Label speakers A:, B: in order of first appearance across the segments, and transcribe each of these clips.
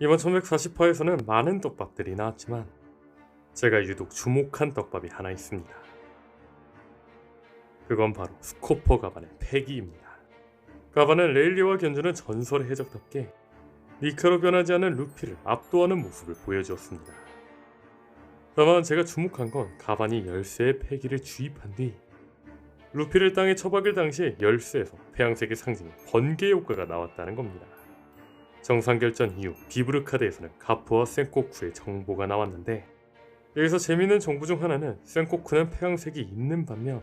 A: 이번 1140화에서는 많은 떡밥들이 나왔지만 제가 유독 주목한 떡밥이 하나 있습니다. 그건 바로 스코퍼 가반의 패기입니다. 가반은 레일리와 견주는 전설의 해적답게 니카로 변하지 않은 루피를 압도하는 모습을 보여주었습니다. 다만 제가 주목한 건 가반이 열쇠의 패기를 주입한 뒤 루피를 땅에 처박을 당시 열쇠에서 태양색의 상징인 번개 효과가 나왔다는 겁니다. 정상결전 이후 비브르카드에서는 가프와 센코쿠의 정보가 나왔는데, 여기서 재미있는 정보 중 하나는 센코쿠는 태양색이 있는 반면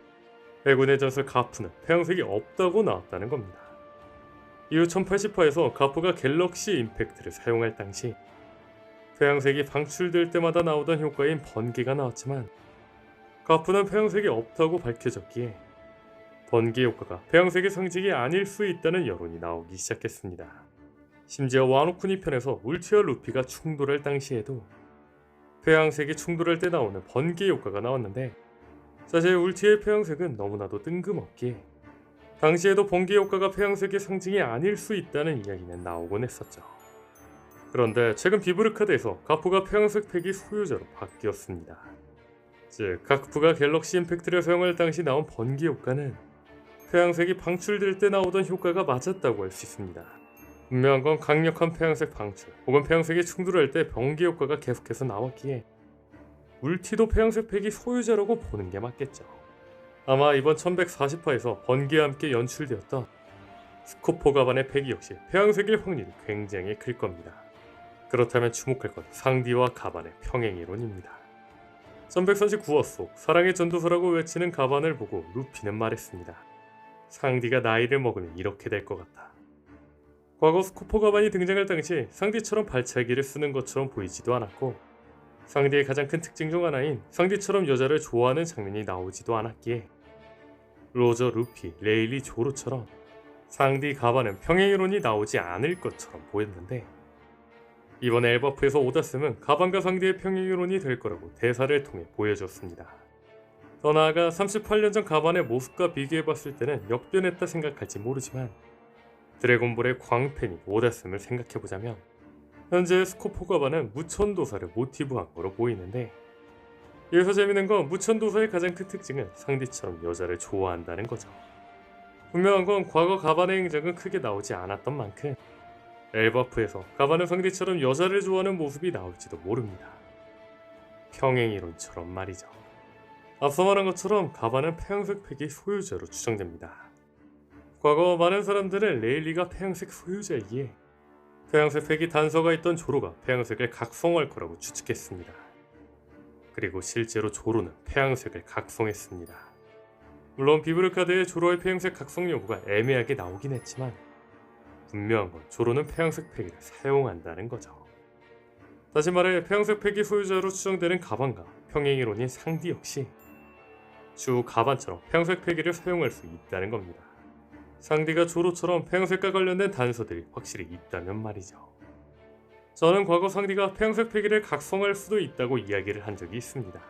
A: 해군의 전설 가프는 태양색이 없다고 나왔다는 겁니다. 이후 1080화에서 가프가 갤럭시 임팩트를 사용할 당시 태양색이 방출될 때마다 나오던 효과인 번개가 나왔지만 가프는 태양색이 없다고 밝혀졌기에 번개 효과가 태양색의 상징이 아닐 수 있다는 여론이 나오기 시작했습니다. 심지어 와노쿠니 편에서 울티와 루피가 충돌할 당시에도 태양색이 충돌할 때 나오는 번개 효과가 나왔는데, 사실 울티의 태양색은 너무나도 뜬금없기에 당시에도 번개 효과가 태양색의 상징이 아닐 수 있다는 이야기는 나오곤 했었죠. 그런데 최근 비브르카드에서 가프가 태양색 팩이 소유자로 바뀌었습니다. 즉, 가프가 갤럭시 임팩트를 사용할 당시 나온 번개 효과는 태양색이 방출될 때 나오던 효과가 맞았다고 할 수 있습니다. 분명한 건 강력한 태양색 방출 혹은 태양색이 충돌할 때 번개 효과가 계속해서 나왔기에 울티도 태양색 팩이 소유자라고 보는 게 맞겠죠. 아마 이번 1140화에서 번개와 함께 연출되었던 스코퍼 가반의 팩이 역시 태양색일 확률이 굉장히 클 겁니다. 그렇다면 주목할 건 상디와 가반의 평행이론입니다. 1139화 속 사랑의 전도서라고 외치는 가반을 보고 루피는 말했습니다. 상디가 나이를 먹으면 이렇게 될 것 같다. 과거 스코퍼 가반이 등장할 당시 상디처럼 발차기를 쓰는 것처럼 보이지도 않았고, 상디의 가장 큰 특징 중 하나인 상디처럼 여자를 좋아하는 장면이 나오지도 않았기에 로저, 루피, 레일리, 조로처럼 상디 가반은 평행이론이 나오지 않을 것처럼 보였는데, 이번 엘버프에서 오다슴은 가반과 상디의 평행이론이 될 거라고 대사를 통해 보여줬습니다. 더 나아가 38년 전 가반의 모습과 비교해봤을 때는 역변했다 생각할지 모르지만, 드래곤볼의 광팬이 오다슴을 생각해보자면 현재 스코퍼 가반은 무천도사를 모티브한 거로 보이는데, 여기서 재밌는 건 무천도사의 가장 큰 특징은 상디처럼 여자를 좋아한다는 거죠. 분명한 건 과거 가반의 행적은 크게 나오지 않았던 만큼 엘버프에서 가반은 상디처럼 여자를 좋아하는 모습이 나올지도 모릅니다. 평행이론처럼 말이죠. 앞서 말한 것처럼 가반은 태양색 팩의 소유자로 추정됩니다. 과거 많은 사람들은 레일리가 태양색 소유자이기에 태양색 팩이 단서가 있던 조로가 태양색을 각성할 거라고 추측했습니다. 그리고 실제로 조로는 태양색을 각성했습니다. 물론 비브르카드의 조로의 태양색 각성 여부가 애매하게 나오긴 했지만 분명한 건 조로는 태양색 팩을 사용한다는 거죠. 다시 말해 태양색 팩이 소유자로 추정되는 가반과 평행이론인 상디 역시 주 가반처럼 태양색 팩기를 사용할 수 있다는 겁니다. 상디가 조로처럼 태양색과 관련된 단서들이 확실히 있다면 말이죠. 저는 과거 상디가 태양색 팩기를 각성할 수도 있다고 이야기를 한 적이 있습니다.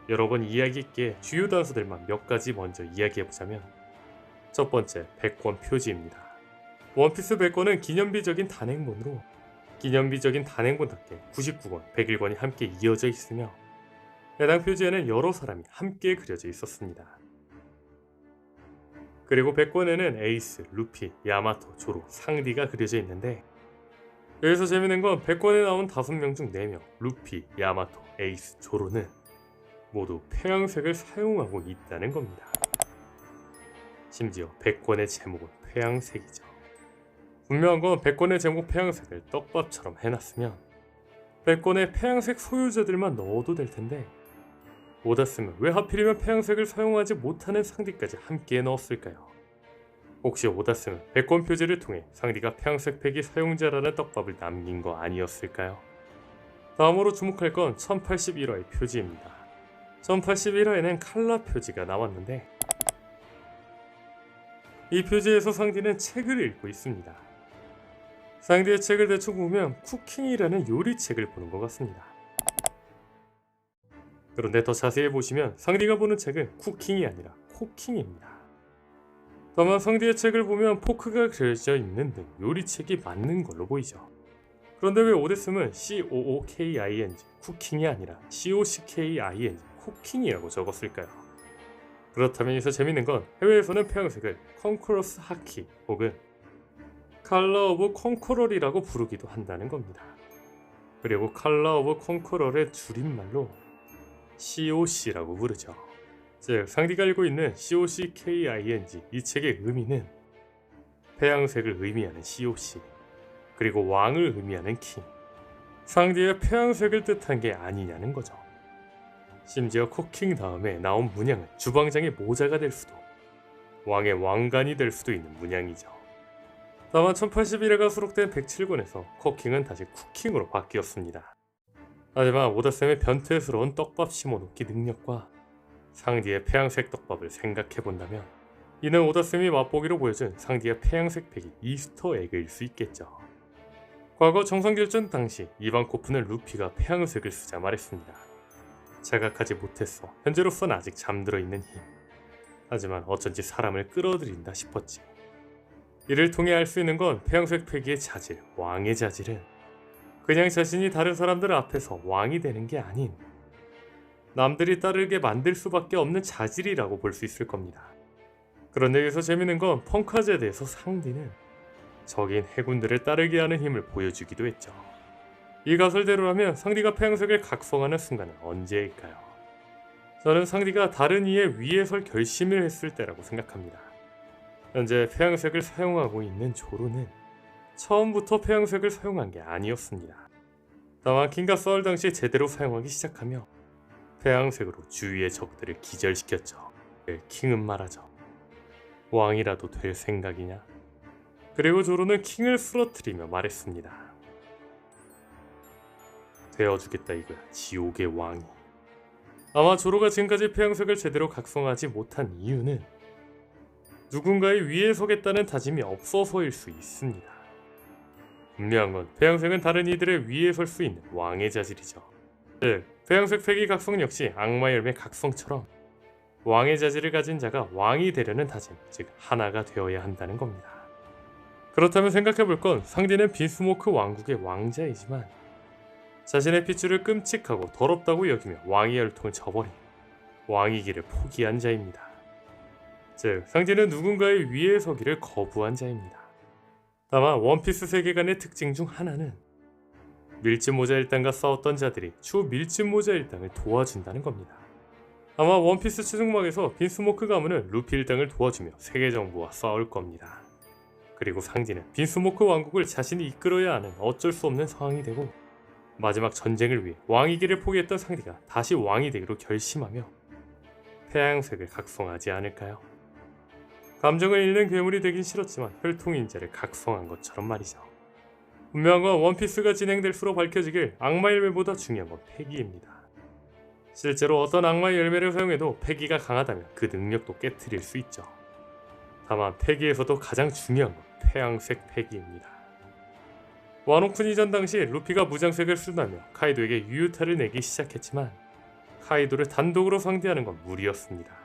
A: 여러 번 이야기 있게 주요 단서들만 몇 가지 먼저 이야기해보자면, 첫 번째, 백권 표지입니다. 원피스 백권은 기념비적인 단행본으로 기념비적인 단행본답게 99권, 101권이 함께 이어져 있으며 해당 표지에는 여러 사람이 함께 그려져 있었습니다. 그리고 백권에는 에이스, 루피, 야마토, 조로, 상디가 그려져 있는데, 여기서 재밌는 건 백권에 나온 5명 중 4명, 루피, 야마토, 에이스, 조로는 모두 태양색을 사용하고 있다는 겁니다. 심지어 백권의 제목은 태양색이죠. 분명한 건 백권의 제목 태양색을 떡밥처럼 해놨으면 백권의 태양색 소유자들만 넣어도 될 텐데, 오다슴은 왜 하필이면 태양색을 사용하지 못하는 상디까지 함께 넣었을까요? 혹시 오다슴은 백권 표지를 통해 상디가 태양색 팩이 사용자라는 떡밥을 남긴 거 아니었을까요? 다음으로 주목할 건 1081화의 표지입니다. 1081화에는 칼라 표지가 나왔는데, 이 표지에서 상디는 책을 읽고 있습니다. 상디의 책을 대충 보면 쿠킹이라는 요리책을 보는 것 같습니다. 그런데 더 자세히 보시면 상디가 보는 책은 쿠킹이 아니라 코킹입니다. 다만 상디의 책을 보면 포크가 그려져 있는 등 요리책이 맞는 걸로 보이죠. 그런데 왜 오데스는 COOKING 쿠킹이 아니라 COCKING 쿠킹이라고 적었을까요? 그렇다면 여기서 재밌는 건 해외에서는 페양색을 컨커러스 하키 혹은 컬러 오브 컨커럴이라고 부르기도 한다는 겁니다. 그리고 컬러 오브 컨커럴의 줄임말로 COC라고 부르죠. 즉 상디가 알고 있는 COCKING 이 책의 의미는 태양색을 의미하는 COC 그리고 왕을 의미하는 킹, 상디의 태양색을 뜻한 게 아니냐는 거죠. 심지어 쿠킹 다음에 나온 문양은 주방장의 모자가 될 수도, 왕의 왕관이 될 수도 있는 문양이죠. 다만 1081회가 수록된 107권에서 쿠킹은 다시 쿠킹으로 바뀌었습니다. 하지만 오다쌤의 변태스러운 떡밥 심어놓기 능력과 상디의 태양색 떡밥을 생각해본다면 이는 오다쌤이 맛보기로 보여준 상디의 태양색 팩이 이스터 에그일 수 있겠죠. 과거 정상결전 당시 이방코프는 루피가 태양색을 쓰자 말했습니다. 자각하지 못했어. 현재로선 아직 잠들어 있는 힘. 하지만 어쩐지 사람을 끌어들인다 싶었지. 이를 통해 알 수 있는 건 태양색 폐기의 자질, 왕의 자질은 그냥 자신이 다른 사람들 앞에서 왕이 되는 게 아닌 남들이 따르게 만들 수밖에 없는 자질이라고 볼 수 있을 겁니다. 그런데 여기서 재밌는 건 펑카즈에 대해서 상디는 적인 해군들을 따르게 하는 힘을 보여주기도 했죠. 이 가설대로라면 상디가 태양색을 각성하는 순간은 언제일까요? 저는 상디가 다른 이의 위에 설 결심을 했을 때라고 생각합니다. 현재 태양색을 사용하고 있는 조로는 처음부터 태양색을 사용한 게 아니었습니다. 다만 킹과 싸울 당시 제대로 사용하기 시작하며 태양색으로 주위의 적들을 기절시켰죠. 킹은 말하죠. 왕이라도 될 생각이냐? 그리고 조로는 킹을 쓰러뜨리며 말했습니다. 되어주겠다 이거야, 지옥의 왕이. 아마 조로가 지금까지 태양색을 제대로 각성하지 못한 이유는 누군가의 위에 서겠다는 다짐이 없어서일 수 있습니다. 분명한 건 태양색은 다른 이들의 위에 설 수 있는 왕의 자질이죠. 즉, 태양색 폐기 각성 역시 악마 열매 각성처럼 왕의 자질을 가진 자가 왕이 되려는 다짐, 즉 하나가 되어야 한다는 겁니다. 그렇다면 생각해볼 건 상디는 빈스모크 왕국의 왕자이지만 자신의 핏줄을 끔찍하고 더럽다고 여기며 왕의 열통을 저버린 왕의 길을 포기한 자입니다. 즉 상디는 누군가의 위에 서기를 거부한 자입니다. 다만 원피스 세계관의 특징 중 하나는 밀짚모자 일당과 싸웠던 자들이 추후 밀짚모자 일당을 도와준다는 겁니다. 아마 원피스 최종막에서 빈스모크 가문은 루피 일당을 도와주며 세계정부와 싸울 겁니다. 그리고 상디는 빈스모크 왕국을 자신이 이끌어야 하는 어쩔 수 없는 상황이 되고 마지막 전쟁을 위해 왕의 길을 포기했던 상디가 다시 왕이 되기로 결심하며 태양색을 각성하지 않을까요? 감정을 잃는 괴물이 되긴 싫었지만 혈통인자를 각성한 것처럼 말이죠. 분명한 건 원피스가 진행될수록 밝혀지길 악마 열매보다 중요한 건 패기입니다. 실제로 어떤 악마의 열매를 사용해도 패기가 강하다면 그 능력도 깨트릴 수 있죠. 다만 패기에서도 가장 중요한 건 태양색 패기입니다. 와노쿤 이전 당시 루피가 무장색을 쓰다며 카이도에게 유유타를 내기 시작했지만 카이도를 단독으로 상대하는 건 무리였습니다.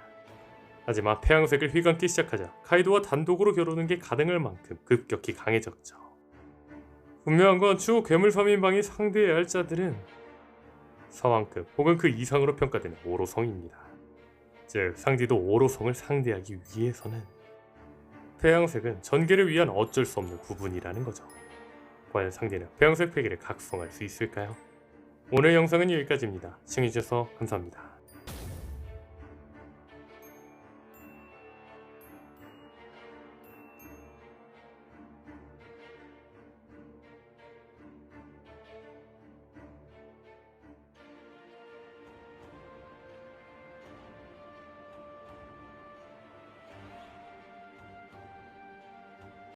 A: 하지만 태양색을 휘감기 시작하자 카이도와 단독으로 겨루는 게 가능할 만큼 급격히 강해졌죠. 분명한 건 추후 괴물 3인방이 상대해야 할 자들은 서왕급 혹은 그 이상으로 평가되는 오로성입니다. 즉 상디도 오로성을 상대하기 위해서는 태양색은 전개를 위한 어쩔 수 없는 구분이라는 거죠. 과연 상디는 태양색 패기를 각성할 수 있을까요? 오늘 영상은 여기까지입니다. 시청해주셔서 감사합니다.